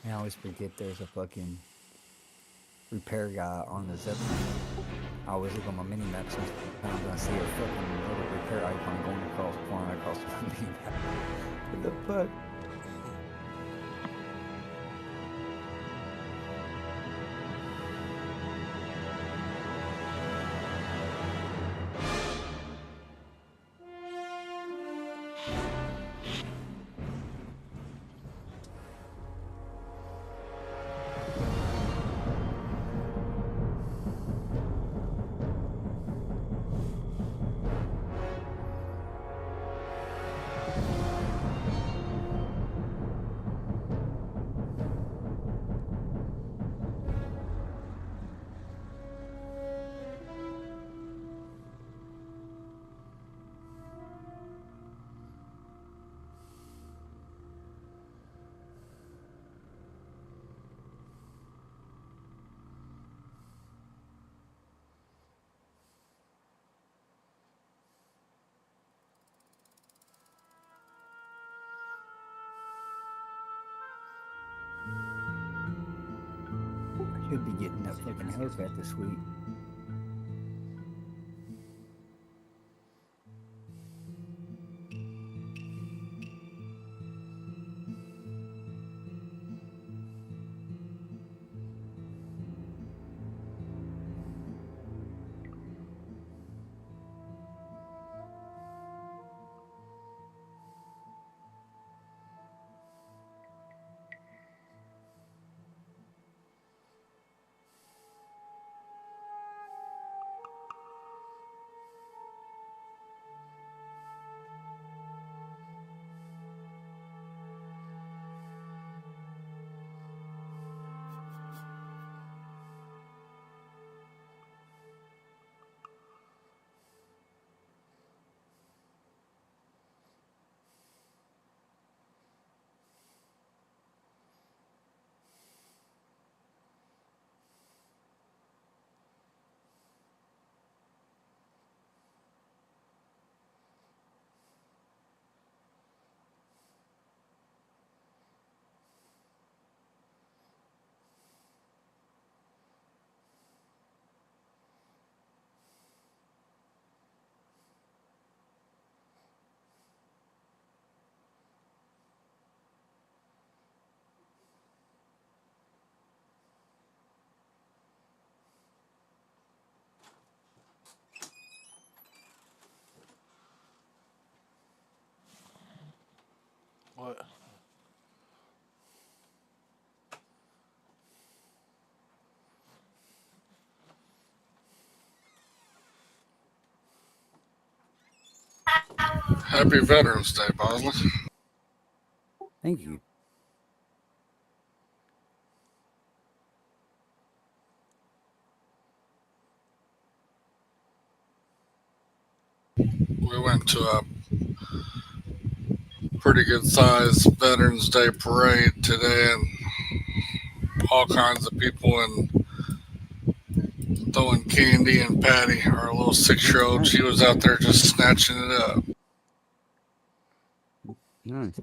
I always forget there's a fucking repair guy on the zipline. I always look on my mini map sometimes and I see a fucking little repair icon going across, flying across my mini map. What the fuck? I should be getting that fucking haircut this week. What? Happy Veterans Day, Bosley. Thank you. We went to a pretty good sized Veterans Day parade today, and all kinds of people and throwing candy. And Patty, our little 6-year old, Nice. she was out there just snatching it up. Nice.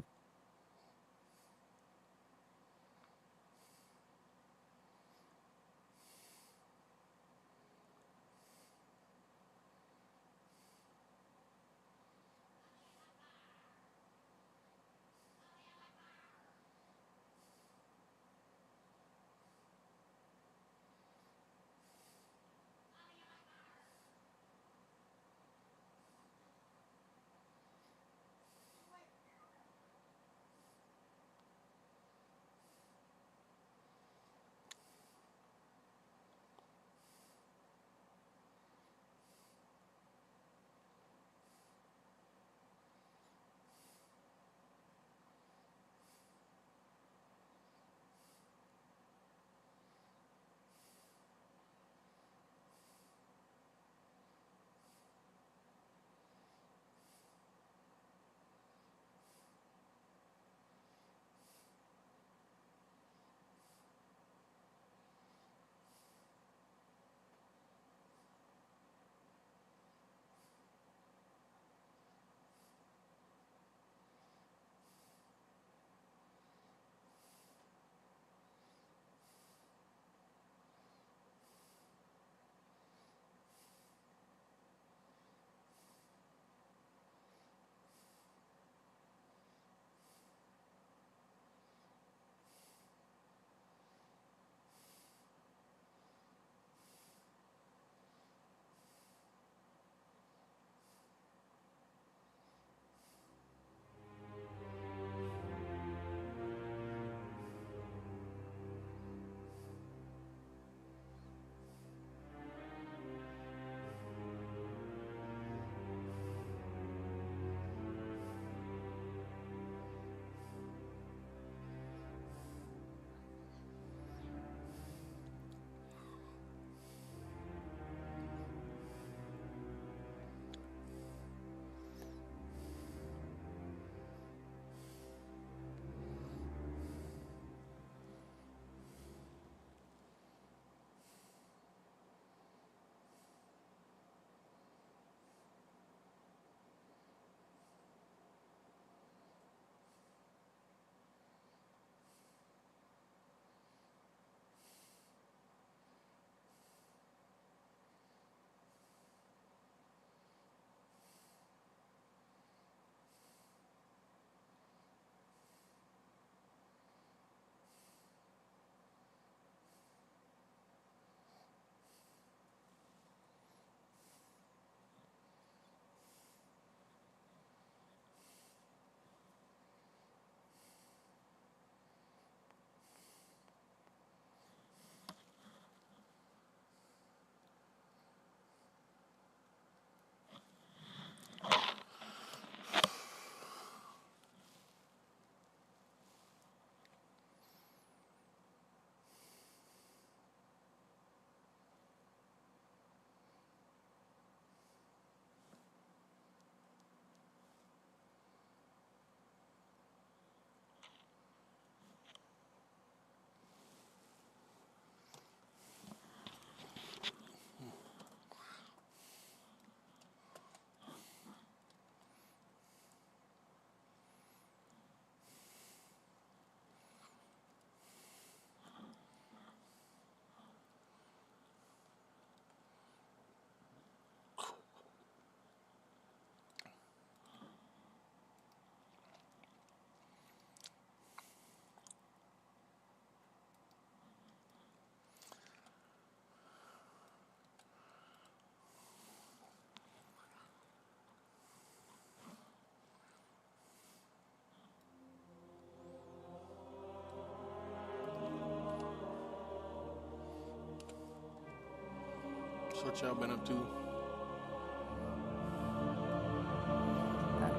That's what y'all been up to.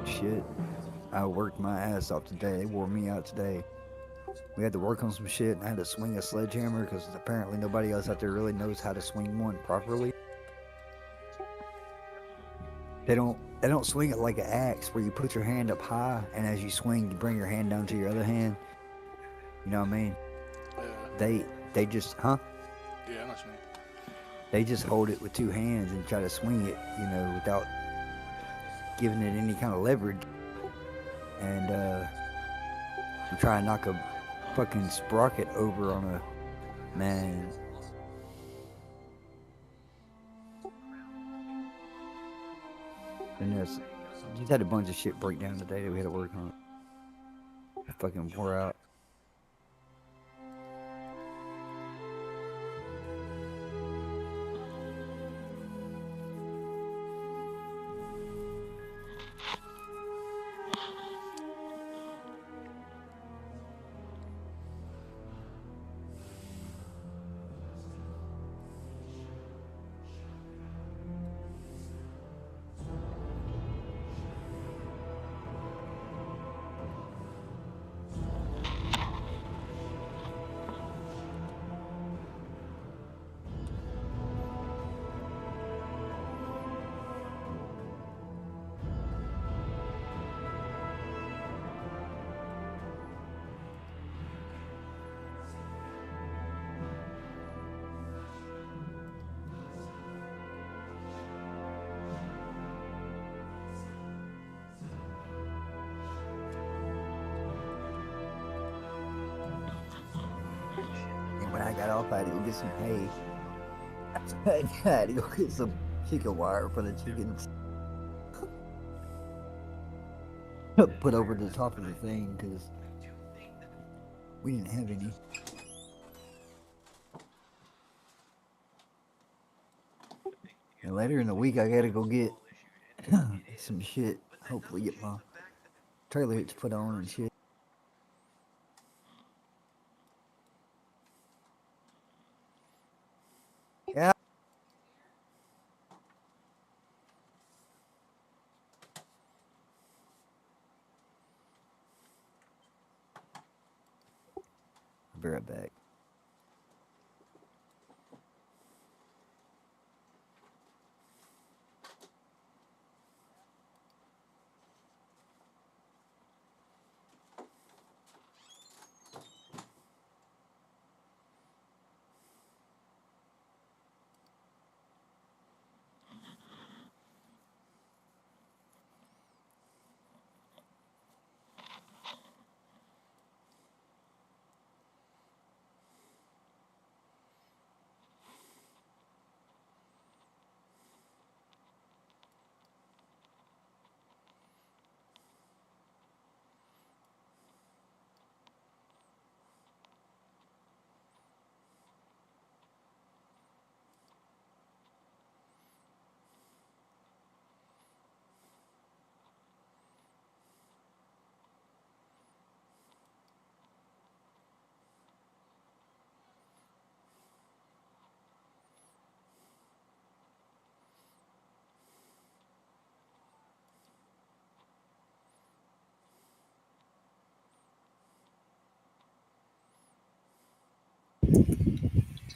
Shit. I worked my ass off today. They wore me out today. We had to work on some shit, and I had to swing a sledgehammer because apparently nobody else out there really knows how to swing one properly. They don't swing it like an axe where you put your hand up high, and as you swing, you bring your hand down to your other hand. You know what I mean? Yeah. They just Yeah, I know what you mean. they just hold it with two hands and try to swing it, without giving it any kind of leverage. And you try and knock a fucking sprocket over on a man. And there's just had a bunch of shit break down today that we had to work on. I fucking wore out. And when I got off, I had to go get some hay. I had to go get some chicken wire for the chickens. Put over the top of the thing because we didn't have any. And later in the week, I gotta go get some shit. Hopefully, get my trailer hitch put on and shit. Yeah. I'll be right back.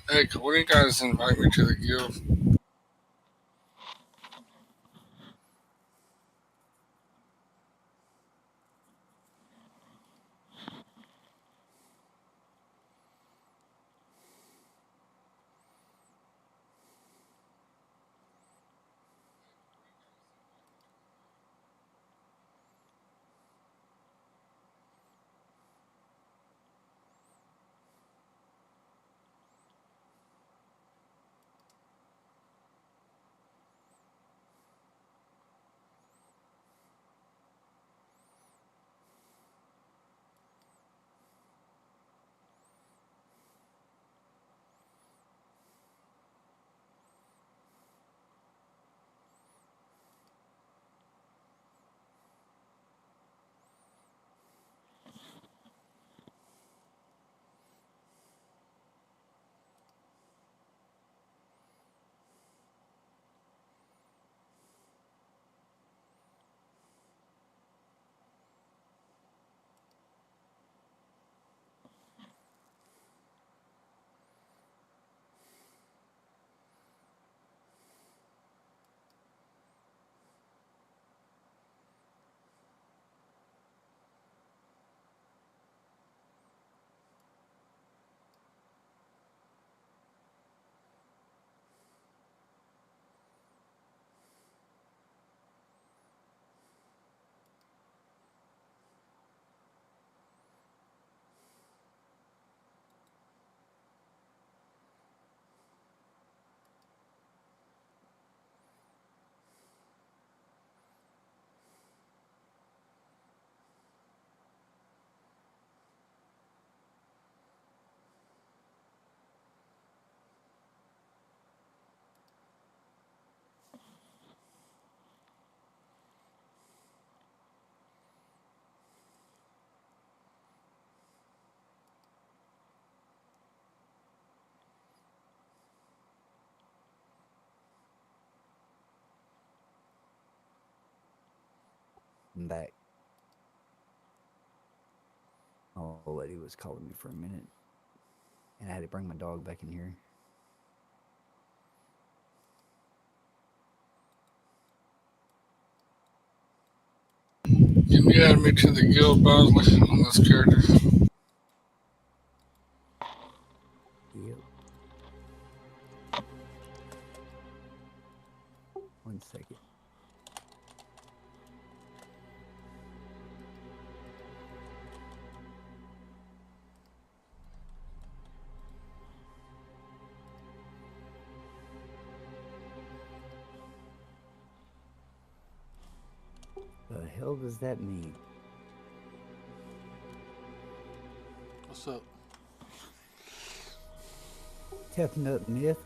Hey, why do you guys invite me to the guild? I'm back. My old lady was calling me for a minute, and I had to bring my dog back in here. Can you add me to the guild, Bosley, on this character? Yep. 1 second. The hell does that mean? What's up? Tefnut myth?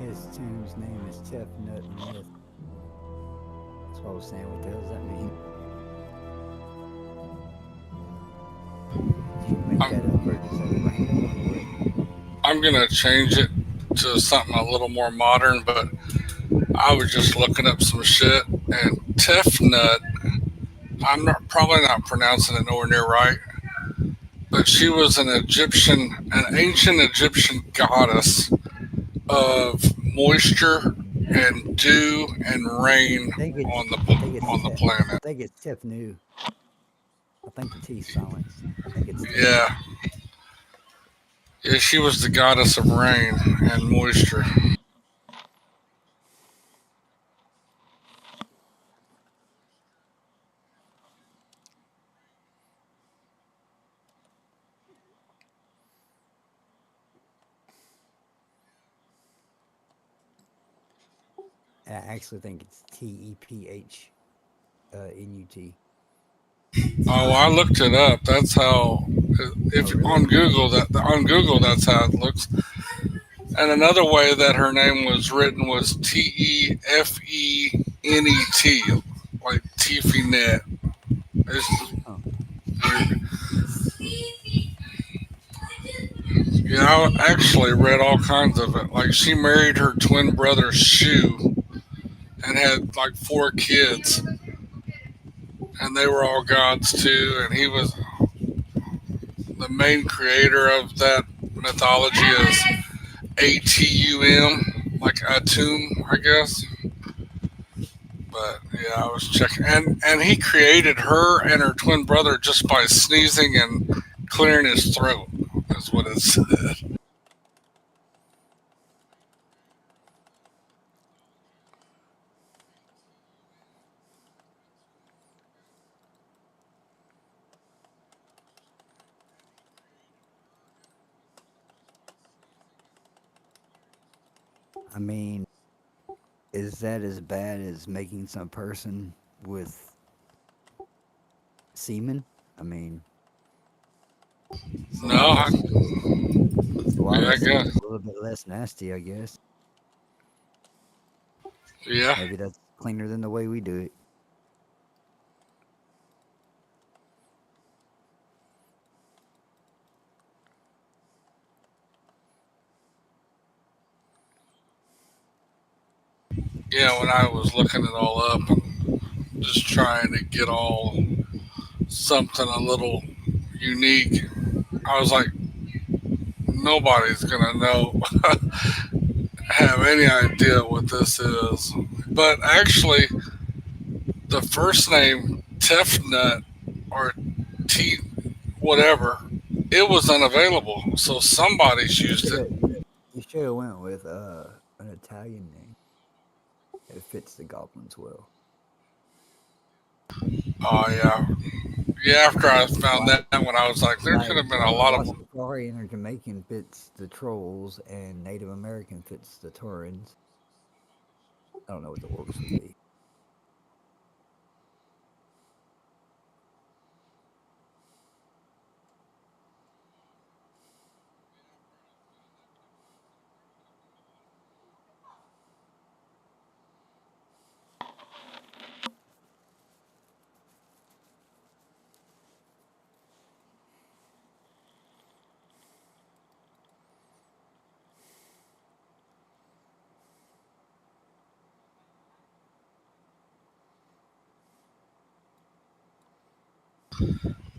His tomb's name is Tefnut myth. That's what I was saying. What the hell does that mean? Did you make that up, or is that random, or what? I'm gonna change it to something a little more modern, but I was just looking up some shit, and Tefnut, I'm not, probably not pronouncing it nowhere near right, but she was an ancient Egyptian goddess of moisture and dew and rain I think it's. on the I think it's. on the planet. I think it's Tefnu. I think the T's silenced. I think it's Tefnu. Yeah, yeah, she was the goddess of rain and moisture. I actually think it's Tephnut. Oh, I looked it up. That's how. Oh, If really? on Google, that's how it looks. And another way that her name was written was Tefenet, like Tiffy. It's Oh, weird. Yeah, I actually read all kinds of it. Like she married her twin brother Shu and had like 4 kids, and they were all gods too. And he was the main creator of that mythology is Atum, like Atum, I guess. But yeah, I was checking, and he created her and her twin brother just by sneezing and clearing his throat. Is what it said. I mean, is that as bad as making some person with semen? I mean, it's a No, lot less. It's a lot yeah, I less, a guess. little bit less nasty, I guess. Yeah, Maybe that's cleaner than the way we do it. yeah. When I was looking it all up and just trying to get all something a little unique, I was like, nobody's gonna know, have any idea what this is. But actually, the first name Tefnut or T whatever, it was unavailable. So somebody's You used should it. have. You should have went with an Italian name. It fits the goblins well. Oh yeah, Yeah, after I found Like, that one, I was like, there could have been a lot of. Rastafarian or Jamaican fits the trolls, and Native American fits the Taurans. I don't know what the orcs would be.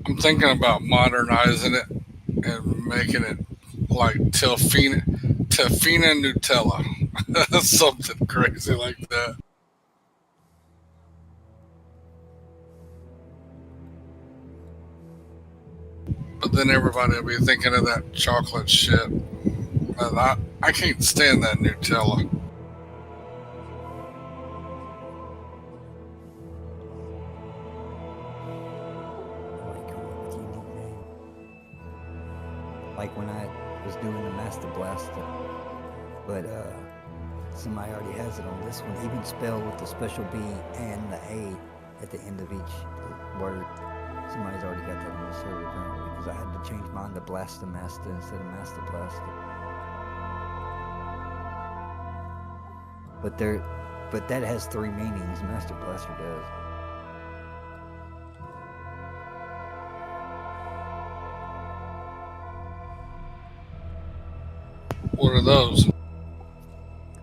I'm thinking about modernizing it and making it like Tafina Nutella, something crazy like that. But then everybody will be thinking of that chocolate shit. And I can't stand that Nutella. I like coming up with unique names. Like when I was doing the Master Blaster, but somebody already has it on this one, even spelled with the special B and the A at the end of each word. Somebody's already got that on the server apparently because I had to change mine to Blaster Master instead of Master Blaster. But there, but that has three meanings. Master Blaster does. What are those?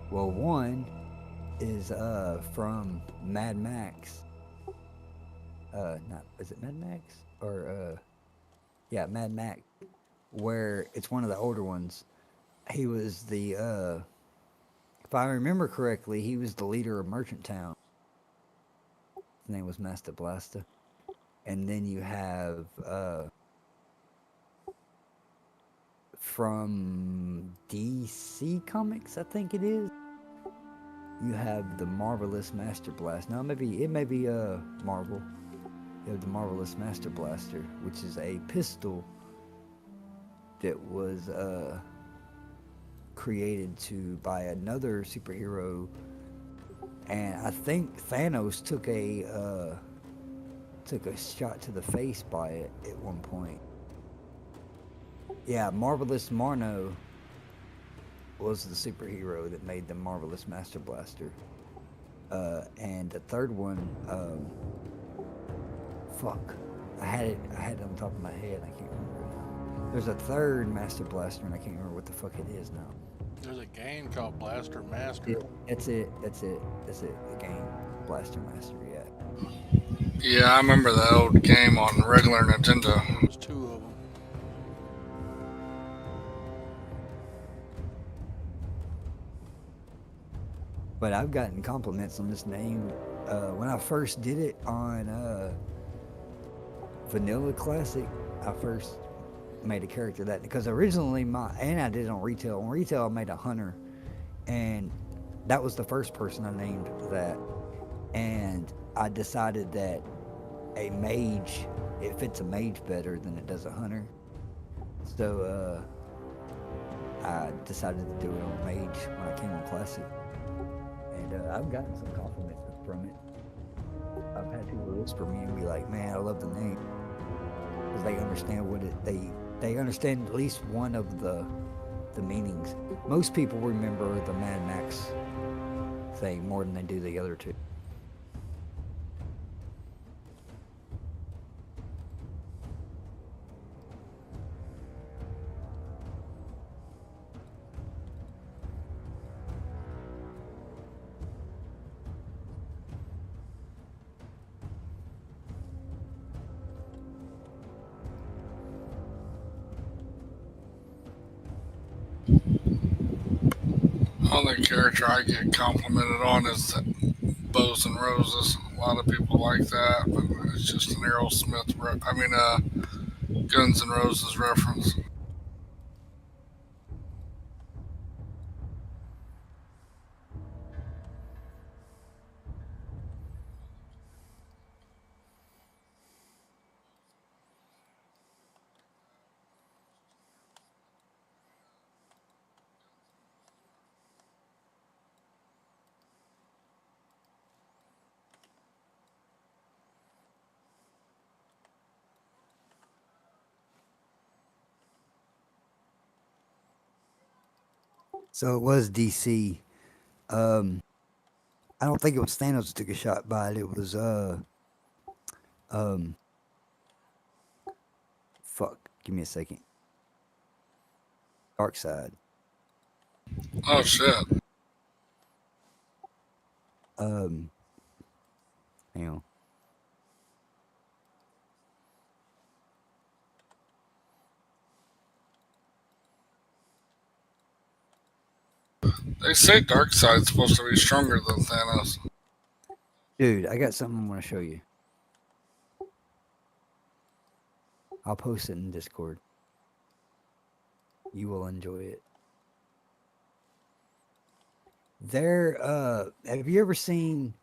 Well, one is from Mad Max. Not is it Mad Max or yeah, Mad Max, where it's one of the older ones. He was the if I remember correctly, he was the leader of Merchant Town. His name was Master Blaster. And then you have from DC Comics, I think it is. You have the Marvelous Master Blast. Now maybe it may be Marvel. You have the Marvelous Master Blaster, which is a pistol that was created to by another superhero, and I think Thanos took a shot to the face by it at one point. Yeah, Marvelous Marno was the superhero that made the Marvelous Master Blaster. And the third one, fuck, I had it on top of my head. I can't remember it now. There's a third Master Blaster, and I can't remember what the fuck it is now. There's a game called Blaster Yeah, Master. that's it. That's it. That's it. The game Blaster Master. Yeah. Yeah, I remember that old game on regular Nintendo. There was two of them. But I've gotten compliments on this name. When I first did it on Vanilla Classic, I first made a character that because originally and I did it on retail. On retail, I made a hunter, and that was the first person I named that. And I decided that a mage it fits a mage better than it does a hunter. So I decided to do it on mage when I came on classic, and I've gotten some compliments from it. I've had people whisper me and be like, "Man, I love the name," because they understand what they understand at least one of the meanings. Most people remember the Mad Max thing more than they do the other two. Only character I get complimented on is that Bows and Roses. A lot of people like that, but it's just an Aerosmith. Guns N' Roses reference. So it was DC. Um, I don't think it was Thanos that took a shot by it. It was um, fuck. Give me a second. Dark Side. Oh shit. Um, hang on. They say Darkseid's supposed to be stronger than Thanos. Dude, I got something I want to show you. I'll post it in Discord. You will enjoy it. There, have you ever seen?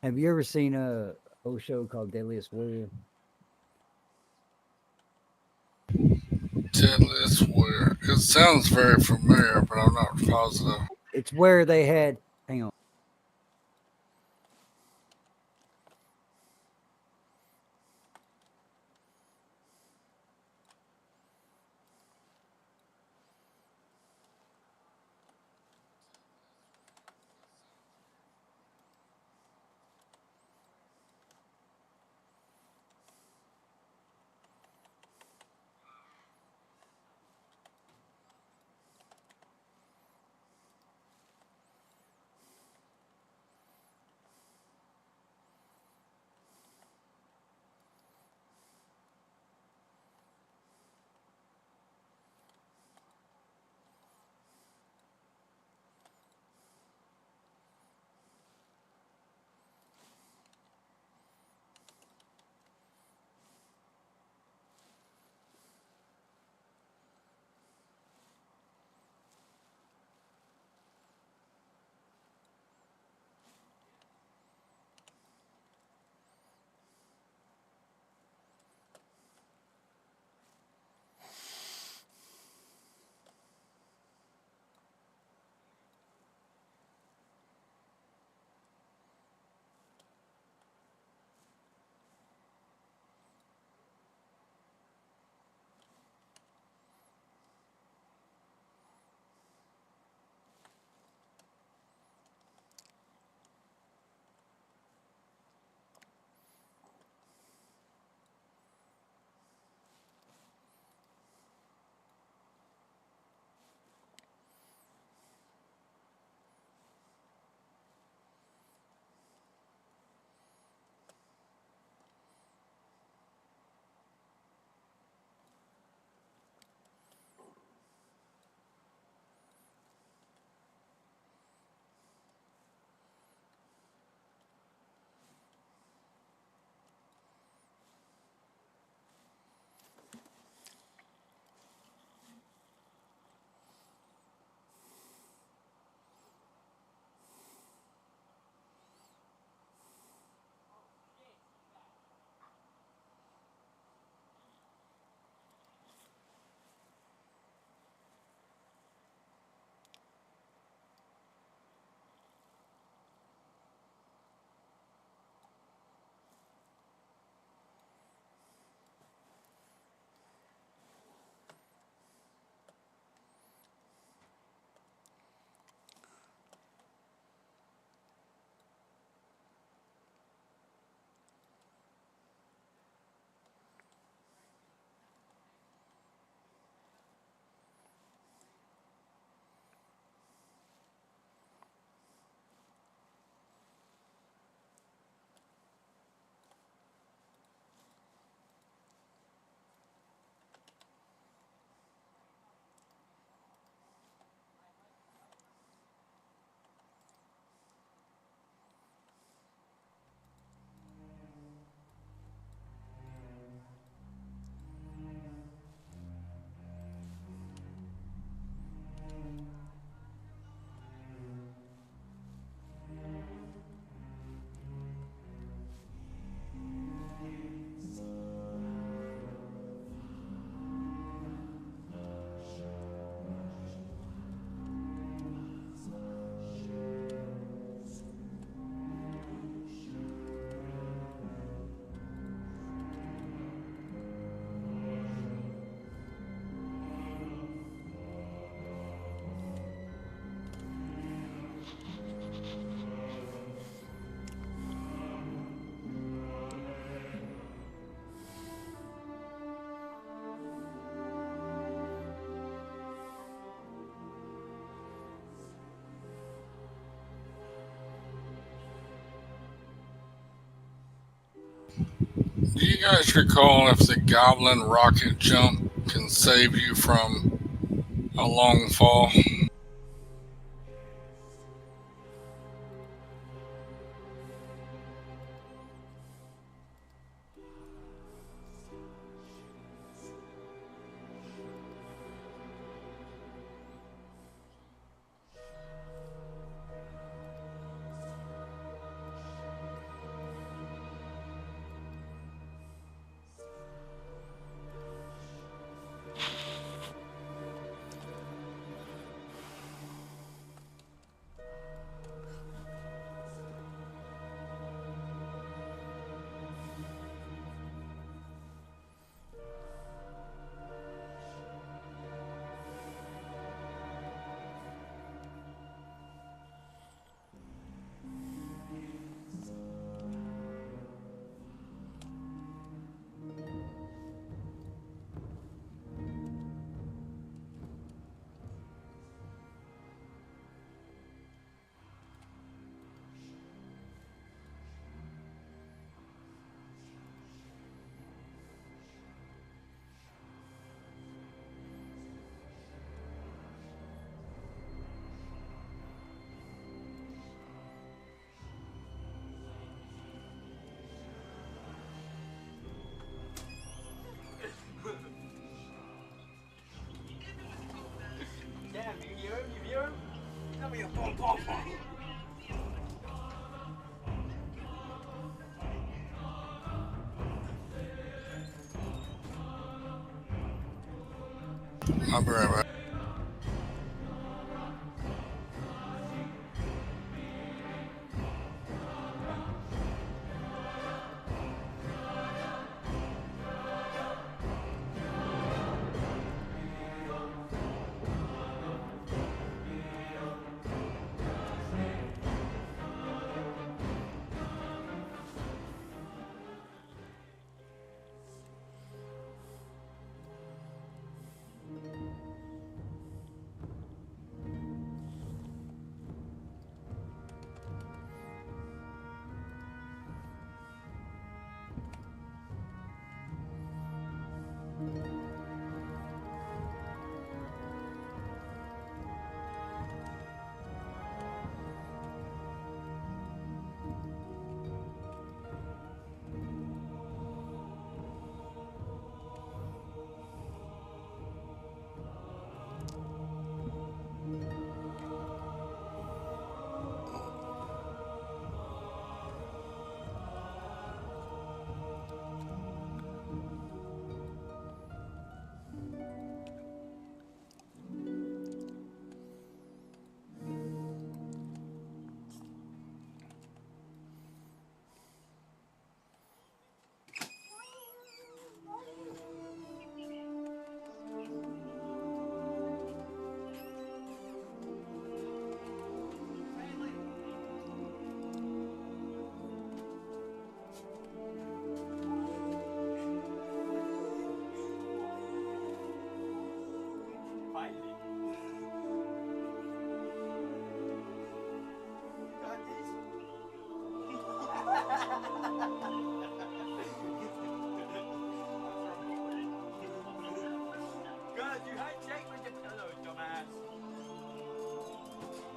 Have you ever seen a old show called Deadliest Warrior? Deadliest Warrior. It sounds very familiar, but I'm not positive. It's where they had. Hang on. Do you guys recall if the Goblin rocket jump can save you from a long fall? I'll be right back.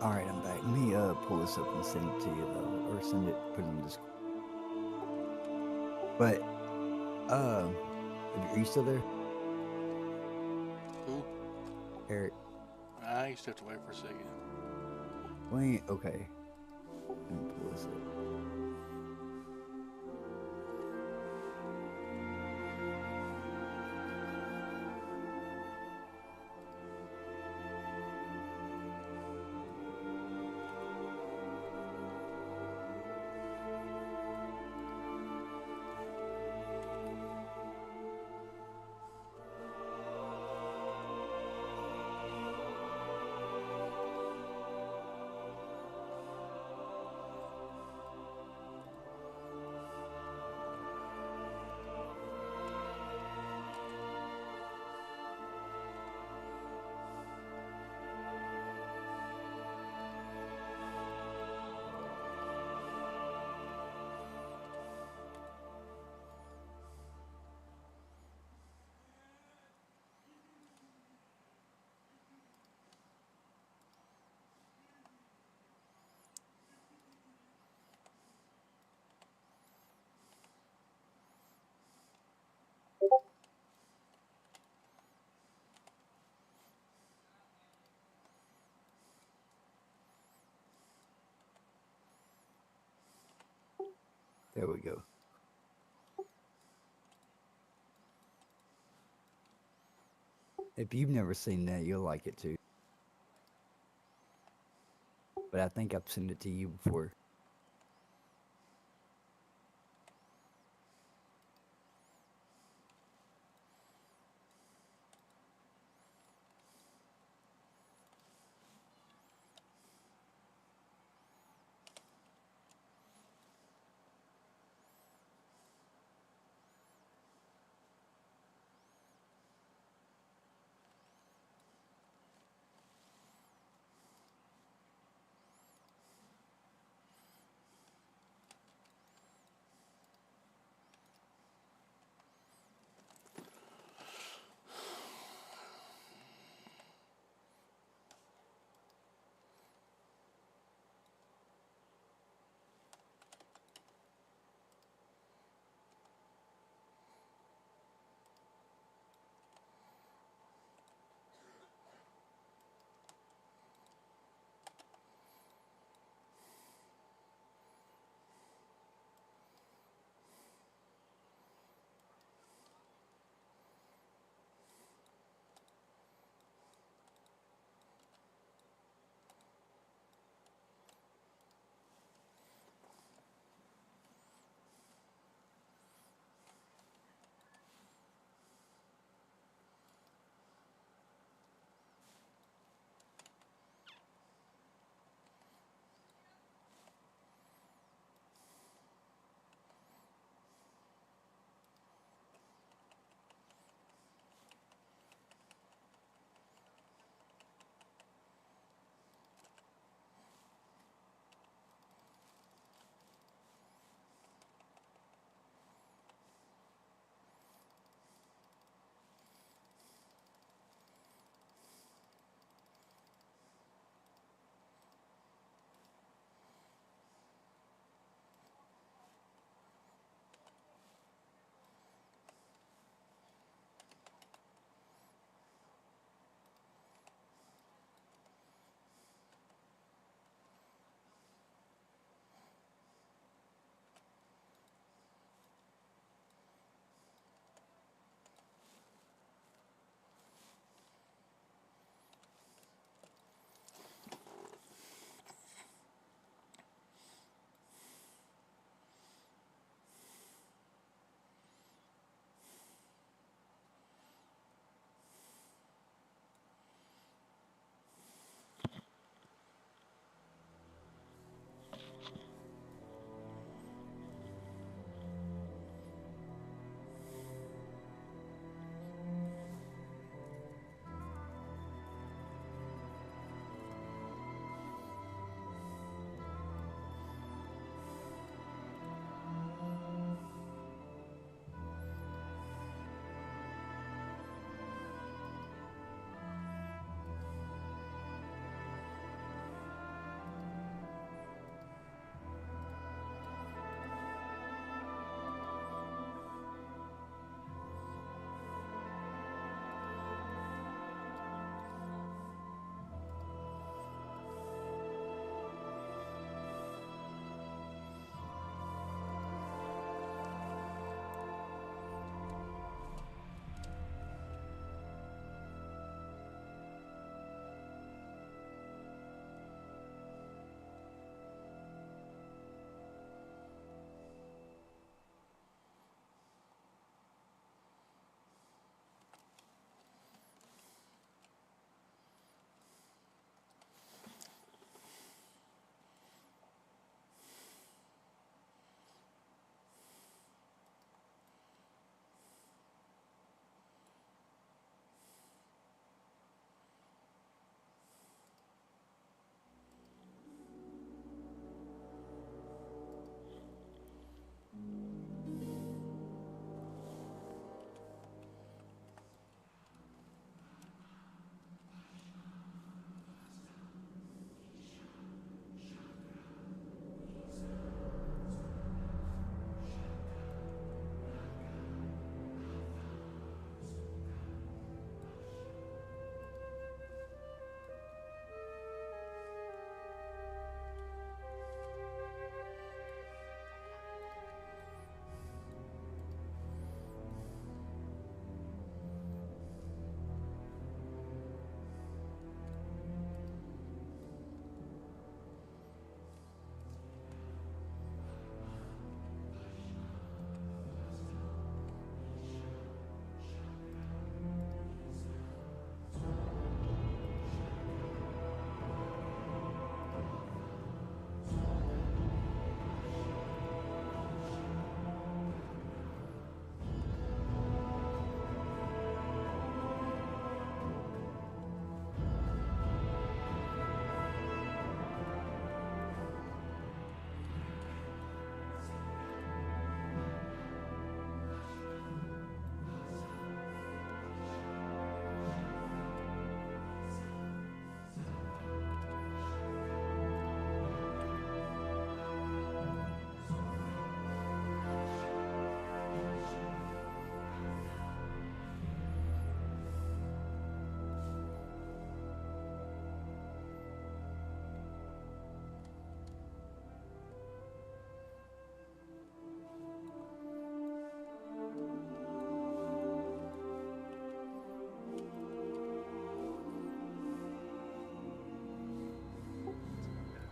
All right, I'm back. Let me pull this up and send it to you though, or send it, put it in Discord. But are you still there, Who? Eric? I used to have to wait for a second. Wait, okay. Let me pull this up. There we go. If you've never seen that, you'll like it too. But I think I've sent it to you before.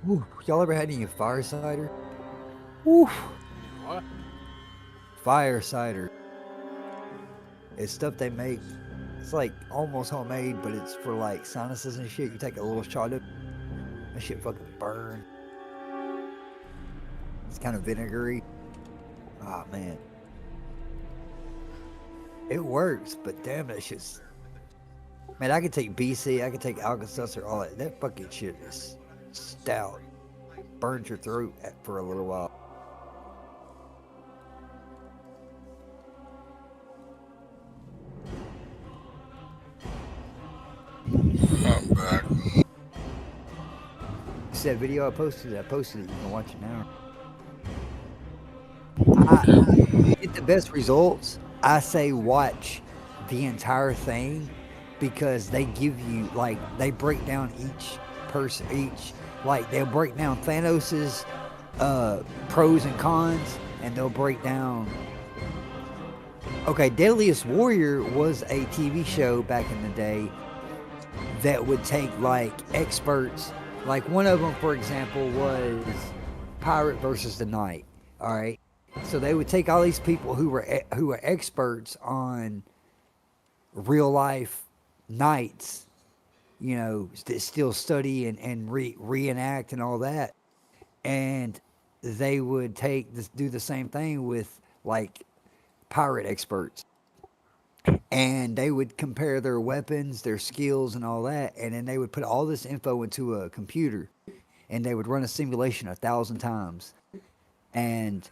Ooh, y'all ever had any fire cider? Ooh, What? fire cider. It's stuff they make. It's like almost homemade, but it's for like sinuses and shit. You take a little shot of it, that shit fucking burn. It's kind of vinegary. Oh man, it works, but damn that shit's. Man, I could take BC, I could take Alka-Seltzer, all that. That fucking shit is stout. Burns your throat for a little while. I'm back. You see that video I posted? I posted it. You can watch it now. I, to get the best results, I say watch the entire thing because they give you like they break down each person, each like they'll break down Thanos's pros and cons, and they'll break down. Okay, Deadliest Warrior was a TV show back in the day that would take like experts. Like one of them, for example, was Pirate versus the Knight. All right, so they would take all these people who were experts on real life knights, you know, still study and reenact and all that, and they would do the same thing with like pirate experts, and they would compare their weapons, their skills, and all that, and then they would put all this info into a computer, and they would run a simulation 1,000 times, and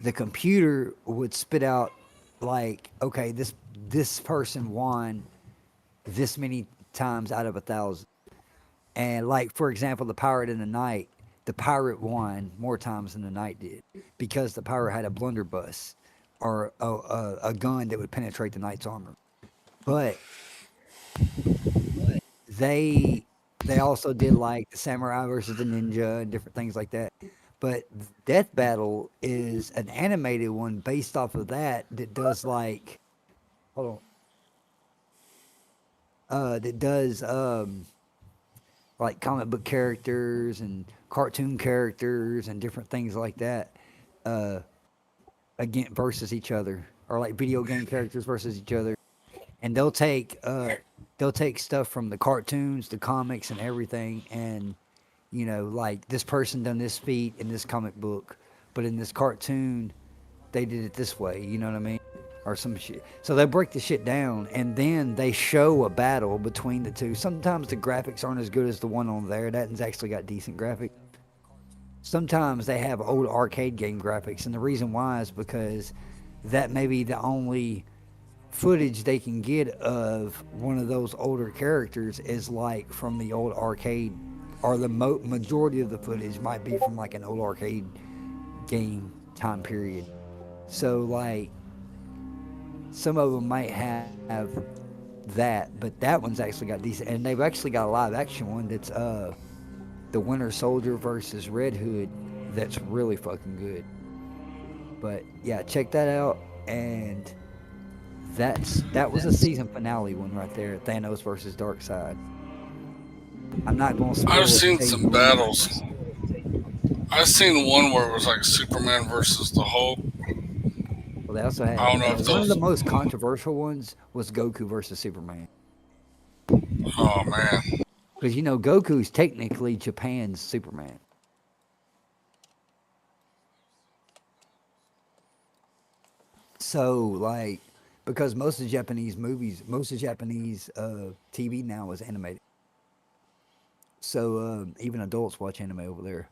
the computer would spit out like, okay, this person won this many times out of 1,000, and like for example, the pirate and the knight, the pirate won more times than the knight did because the pirate had a blunderbuss or a gun that would penetrate the knight's armor. But they they also did like the samurai versus the ninja and different things like that. But Death Battle is an animated one based off of that does like hold on that does like comic book characters and cartoon characters and different things like that uh again versus each other, or like video game characters versus each other, and they'll take stuff from the cartoons, the comics, and everything, and you know, like this person done this feat in this comic book, but in this cartoon, they did it this way. You know what I mean? Or some shit. So they break the shit down, and then they show a battle between the two. Sometimes the graphics aren't as good as the one on there. That one's actually got decent graphics. Sometimes they have old arcade game graphics, and the reason why is because that may be the only footage they can get of one of those older characters is like from the old arcade, or the majority of the footage might be from like an old arcade game time period. So like some of them might have that, but that one's actually got decent, and they've actually got a live action one that's the Winter Soldier versus Red Hood. That's really fucking good. But yeah, check that out, and that was a season finale one right there. Thanos versus Darkseid. I'm not gonna spoil I've it. seen Tell you some who wins. battles. I've seen one where it was like Superman versus the Hulk. Well, they also I had don't know if one of the those. most controversial ones was Goku versus Superman, Oh man, because you know Goku's technically Japan's Superman. So like, because most of the Japanese movies, most of the Japanese TV now is animated. So even adults watch anime over there.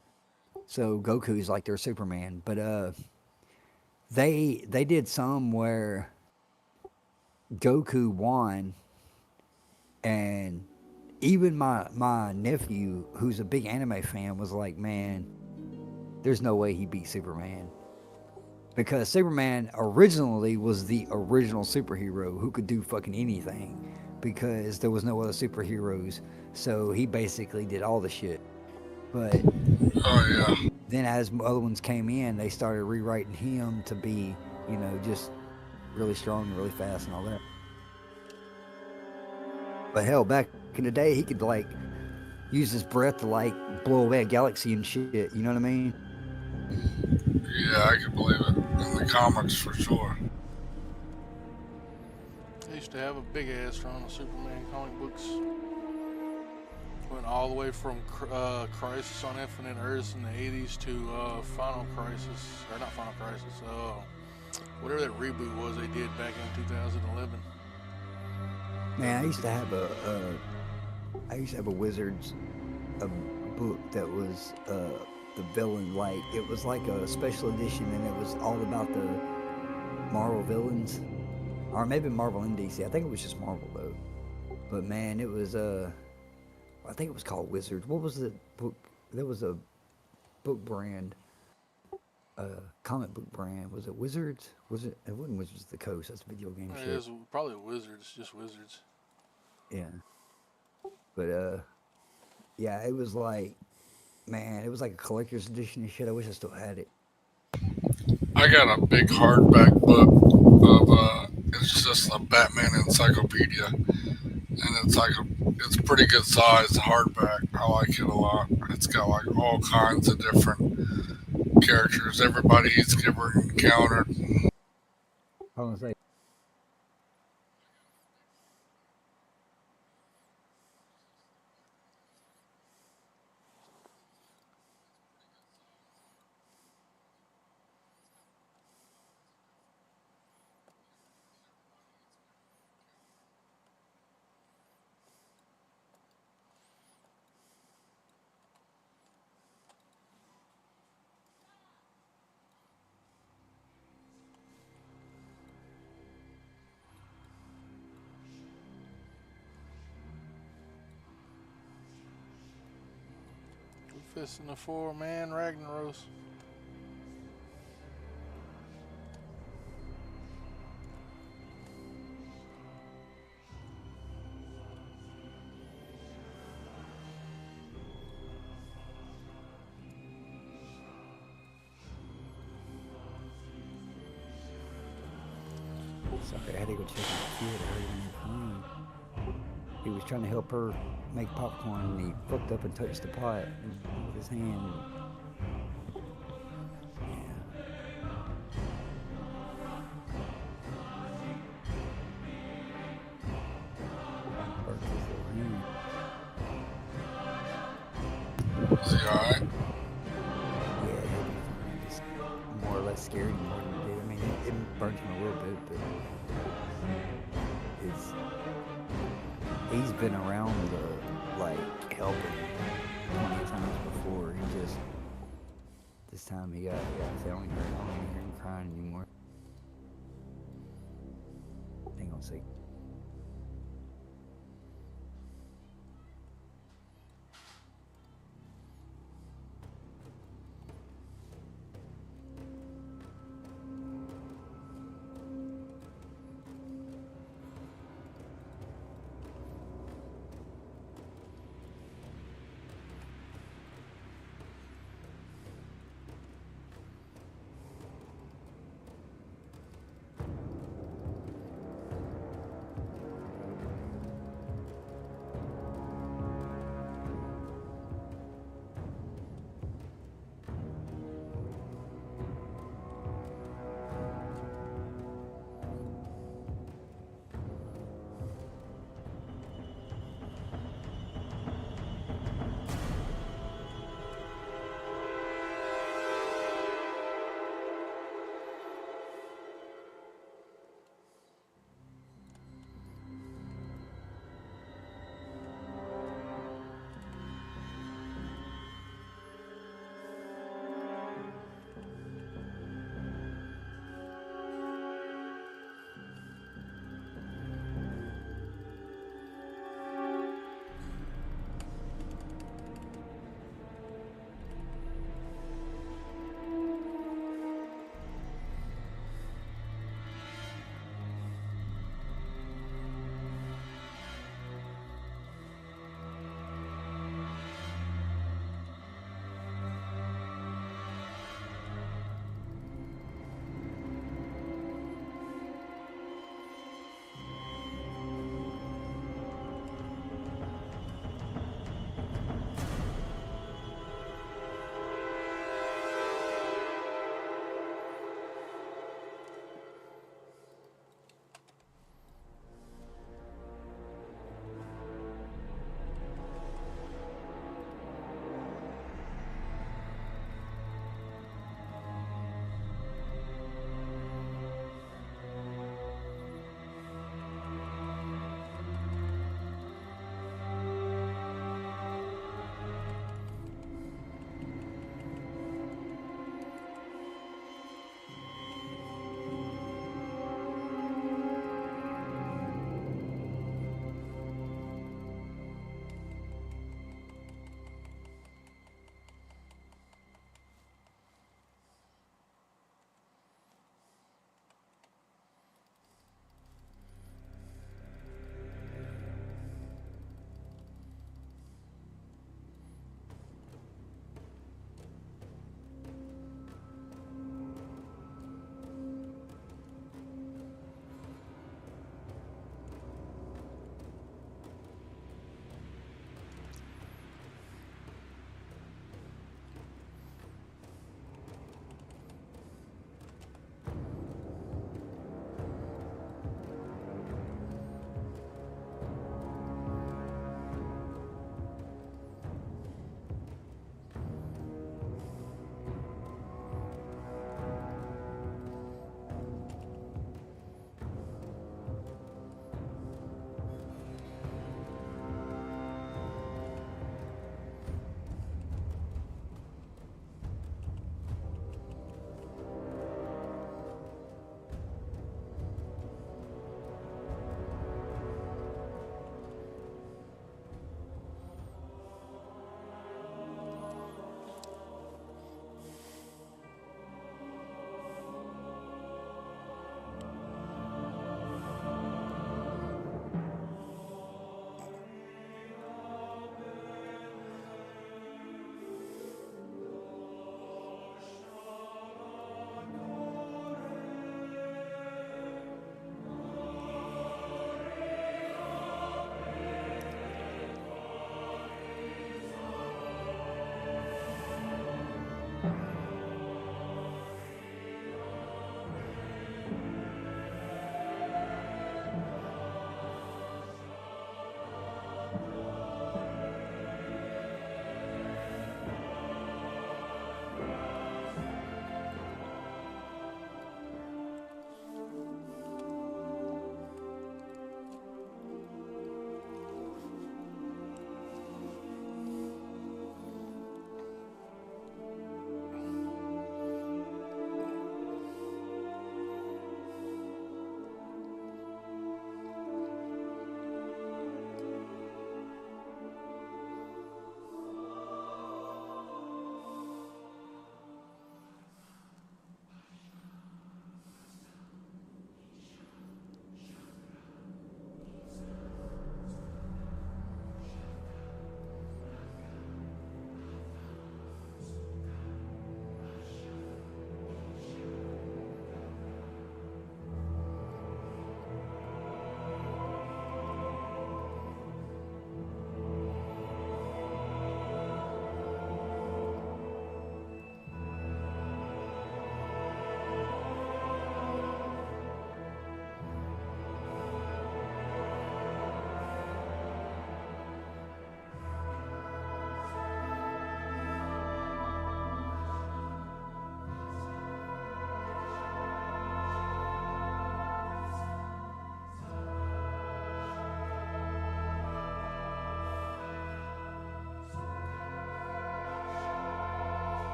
So Goku's like their Superman, but they did some where Goku won, and even my nephew, who's a big anime fan, was like, "Man, there's no way he beat Superman." Because Superman originally was the original superhero who could do fucking anything because there was no other superheroes. So he basically did all the shit. But oh yeah. then as other ones came in, they started rewriting him to be, you know, just really strong and really fast and all that. But hell, back in the day, he could like use his breath to like blow away a galaxy and shit. You know what I mean? Yeah, I can believe it. In the comics, for sure. They used to have a big ass run of Superman comic books. Went all the way from Crisis on Infinite Earths in the 80s to Final Crisis, or not Final Crisis, whatever that reboot was they did back in 2011. Man, I used to have a wizard's a book that was the villain, like it was like a special edition, and it was all about the Marvel villains, or maybe Marvel and DC. I think it was just Marvel though. But man, it was I think it was called Wizards. What was the book? There was a book brand, comic book brand. Was it Wizards? Was it? It wasn't Wizards of the Coast. That's video game It shit. was probably Wizards, just Wizards. Yeah. But yeah, it was like, man, it was like a collector's edition and shit. I wish I still had it. I got a big hardback book of it's just a Batman encyclopedia, and it's pretty good size hardback. I like it a lot. It's got like all kinds of different characters, everybody he's ever encountered. I was gonna say, Two Fists in the Four-Man Ragnaros. sorry, I had to go check on the kid. I heard him crying. He was trying to help her make popcorn, and he fucked up and touched the pot with his hand. Yeah, burnt his little hand. Is he alright? Yeah, he'll be fine. Just more or less scared him more than it did. I mean, it burnt him a little bit, but it's he's been around the like helping plenty of times before. He just this time he got family hurt. I don't even hear him crying anymore. Hang on a sec.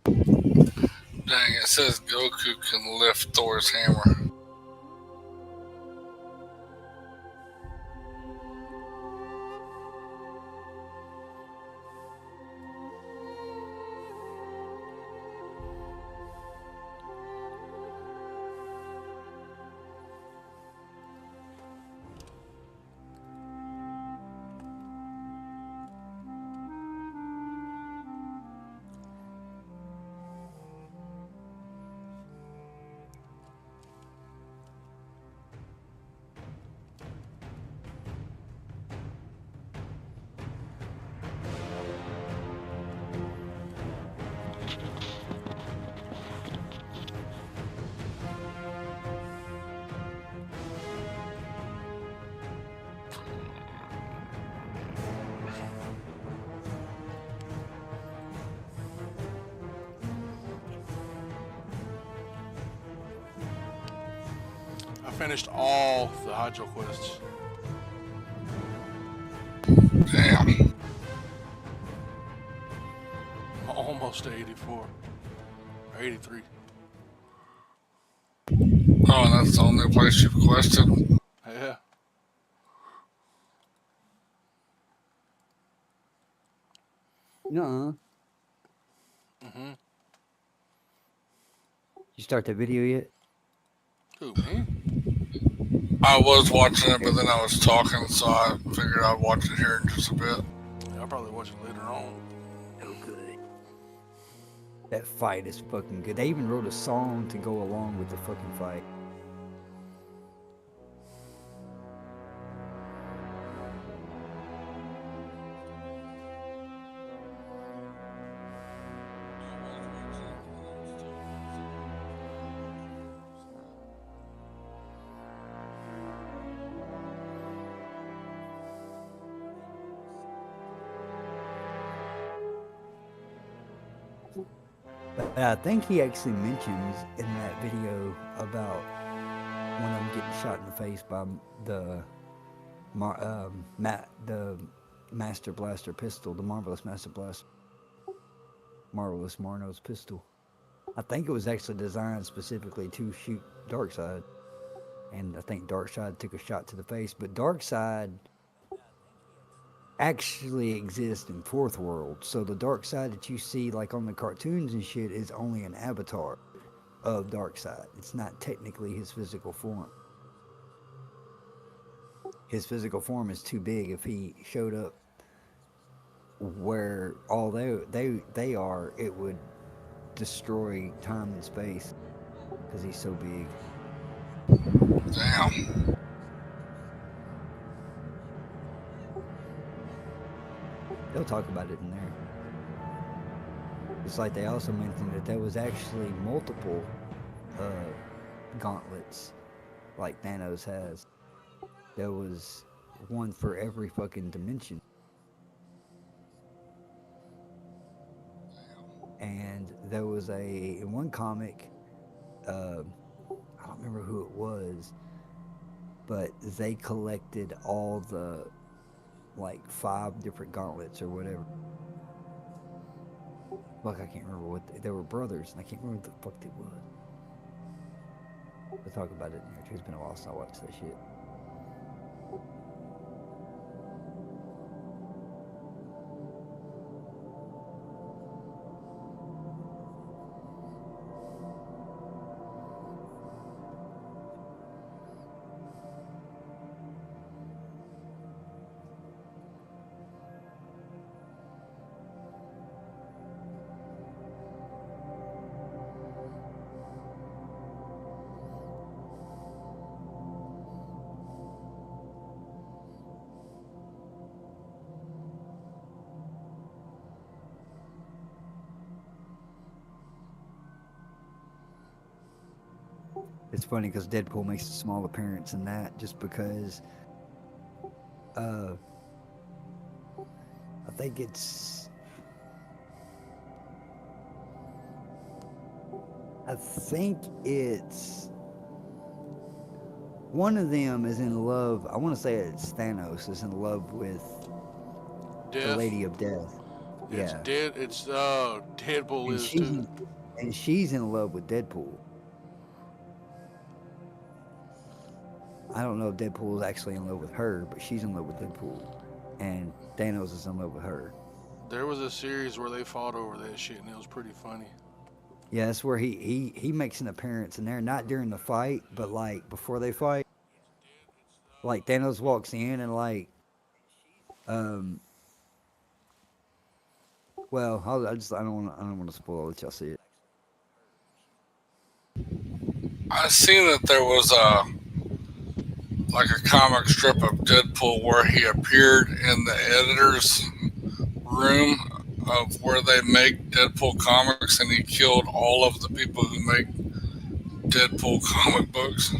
Dang, it says Goku can lift Thor's hammer. I finished all the Hydro quests. Damn. I'm almost to 84 or 83. Oh, and that's the only place you've quested? Yeah. Nuh-uh. Mhm. You start the video yet? Who, me? I was watching it, but then I was talking, so I figured I'd watch it here in just a bit. Yeah, I'll probably watch it later on. Oh, good. That fight is fucking good. They even wrote a song to go along with the fucking fight. But I think he actually mentions in that video about one of them getting shot in the face by the the Master Blaster pistol, the Marvelous Master Blaster, Marvelous Marno's pistol. I think it was actually designed specifically to shoot Darkseid, and I think Darkseid took a shot to the face. But Darkseid actually exists in Fourth World, so the Darkseid that you see like on the cartoons and shit is only an avatar of Darkseid. It's not technically his physical form. His physical form is too big. If he showed up where all they are, it would destroy time and space because he's so big. Damn. They'll talk about it in there. It's like they also mentioned that there was actually multiple gauntlets like Thanos has. There was one for every fucking dimension. And there was in one comic, I don't remember who it was, but they collected all the like 5 different gauntlets or whatever. Fuck, I can't remember what they were brothers, and I can't remember what the fuck it was. We'll talk about it in there too. It's been a while since I watched that shit. It's funny because Deadpool makes a small appearance in that just because uh, I think it's one of them is in love. I want to say it's Thanos is in love with the Death. Lady of Death. It's Yeah, dead. It's Deadpool and is too. she's in love with Deadpool. I don't know if Deadpool is actually in love with her, but she's in love with Deadpool, and Thanos is in love with her. There was a series where they fought over that shit, and it was pretty funny. Yeah, that's where he makes an appearance in there, not during the fight, but like before they fight. Like Thanos walks in and like, um, well, I don't want to spoil it. Y'all see it. I seen that there was a like a comic strip of Deadpool where he appeared in the editor's room of where they make Deadpool comics, and he killed all of the people who make Deadpool comic books.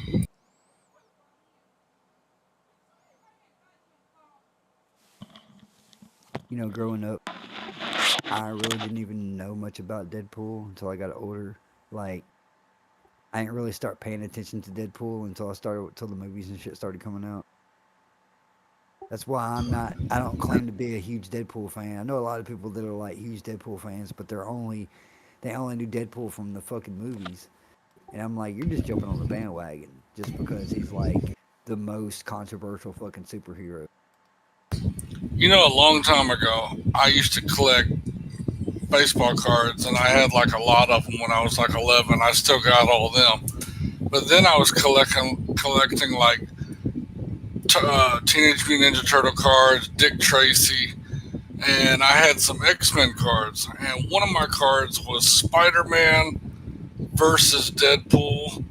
Growing up, I really didn't even know much about Deadpool until I got older. Like, I didn't really start paying attention to Deadpool until the movies and shit started coming out. That's why I don't claim to be a huge Deadpool fan. I know a lot of people that are like huge Deadpool fans, but they only do Deadpool from the fucking movies. And I'm like, you're just jumping on the bandwagon just because he's like the most controversial fucking superhero. You know, a long time ago, I used to collect baseball cards, and I had like a lot of them when I was like 11. I still got all of them. But then I was collecting like Teenage Mutant Ninja Turtle cards, Dick Tracy, and I had some X Men cards. And one of my cards was Spider Man versus Deadpool,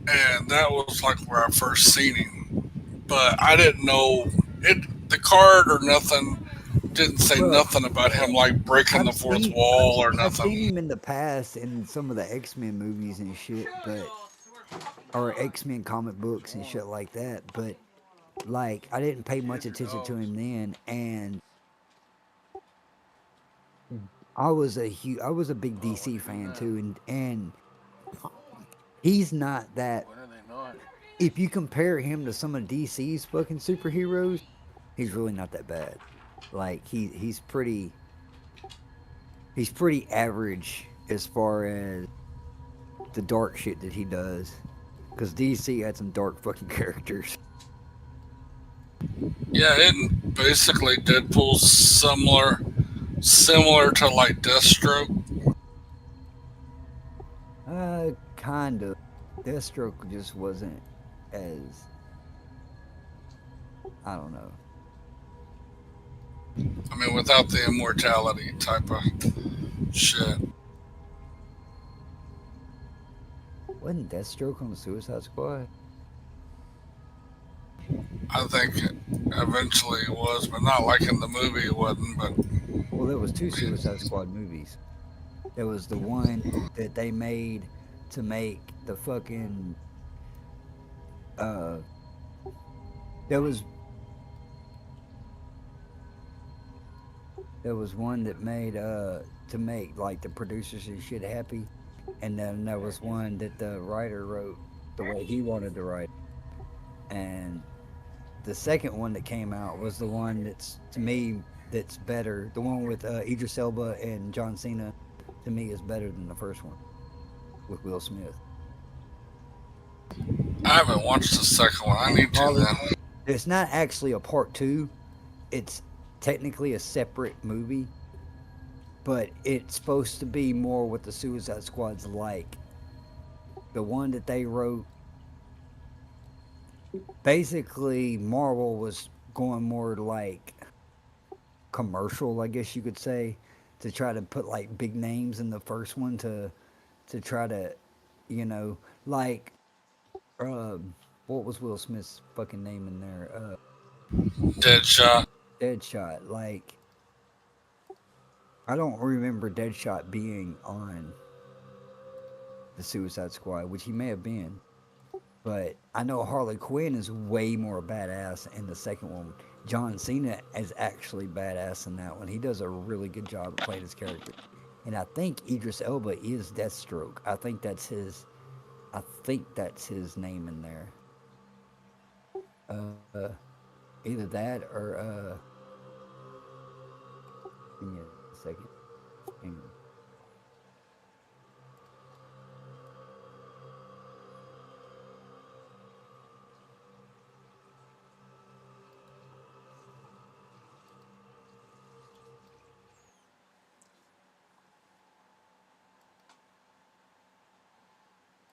and that was like where I first seen him. But I didn't know it. The card or nothing didn't say Well, nothing about him like breaking the I've fourth seen wall or I've seen nothing. him in the past in some of the X-Men movies and shit, but or X-Men comic books and shit like that, but like I didn't pay much attention to him then, and I was a big DC fan too, and he's not that. When are they not? If you compare him to some of DC's fucking superheroes, he's really not that bad. Like he's pretty average as far as the dark shit that he does. Because DC had some dark fucking characters. Yeah, it basically Deadpool's similar to like Deathstroke. Kind of. Deathstroke just wasn't as I don't know. I mean, without the immortality type of shit. Wasn't Deathstroke on the Suicide Squad? I think it eventually was, but not like in the movie it wasn't. But Well, there was two Suicide Squad movies. There was the one that they made to make the fucking uh. There was there was one that made to make like the producers and shit happy, and then there was one that the writer wrote the way he wanted to write. And the second one that came out was the one that's to me that's better. The one with Idris Elba and John Cena to me is better than the first one with Will Smith. I haven't watched the second one. I And need to Harley, then. it's not actually a part two. It's technically a separate movie, but it's supposed to be more what the Suicide Squad's like. The one that they wrote, basically, Marvel was going more like commercial, I guess you could say, to try to put like big names in the first one to try to, you know, like what was Will Smith's fucking name in there? Deadshot. Deadshot. Like I don't remember Deadshot being on the Suicide Squad, which he may have been. But I know Harley Quinn is way more badass in the second one. John Cena is actually badass in that one. He does a really good job of playing his character. And I think Idris Elba is Deathstroke. I think that's his name in there. Uh, Either that or yes. second. And